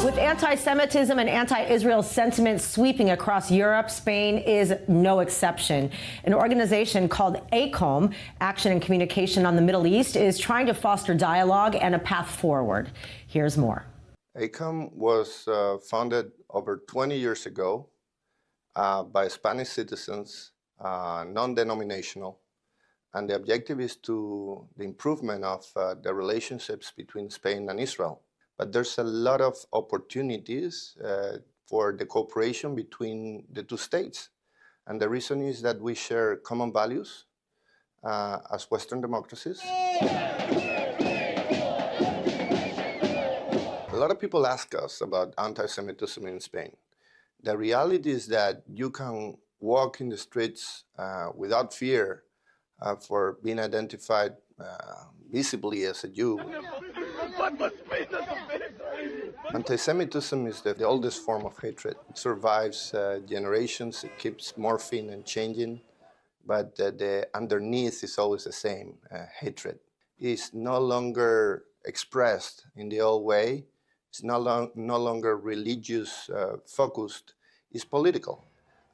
With anti-Semitism and anti-Israel sentiment sweeping across Europe, Spain is no exception. An organization called ACOM, Action and Communication on the Middle East, is trying to foster dialogue and a path forward. Here's more. ACOM was founded over 20 years ago by Spanish citizens, non-denominational, and the objective is to the improvement of the relationships between Spain and Israel. But there's a lot of opportunities for the cooperation between the two states. And the reason is that we share common values as Western democracies. A lot of people ask us about anti-Semitism in Spain. The reality is that you can walk in the streets without fear for being identified visibly as a Jew. Anti-Semitism is the oldest form of hatred. It survives generations, it keeps morphing and changing, but the underneath is always the same, hatred. It's no longer expressed in the old way, it's no longer religious focused, it's political.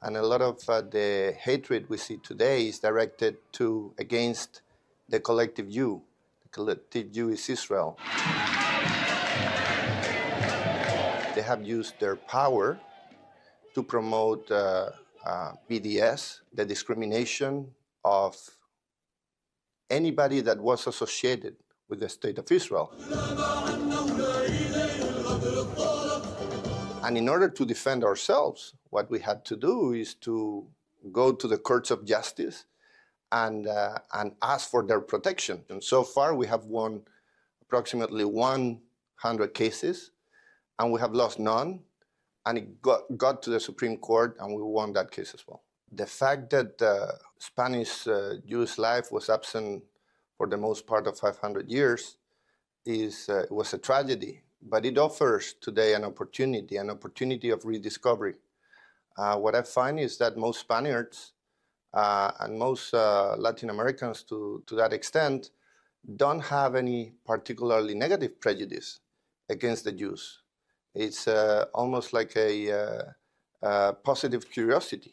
And a lot of the hatred we see today is directed against the collective Jew. The collective Jew is Israel. They have used their power to promote BDS, the discrimination of anybody that was associated with the State of Israel. And in order to defend ourselves, what we had to do is to go to the courts of justice and ask for their protection. And so far, we have won approximately 100 cases, and we have lost none, and it got to the Supreme Court, and we won that case as well. The fact that Spanish Jewish life was absent for the most part of 500 years was a tragedy, but it offers today an opportunity of rediscovery. What I find is that most Spaniards and most Latin Americans to that extent don't have any particularly negative prejudice against the Jews. It's almost like a positive curiosity.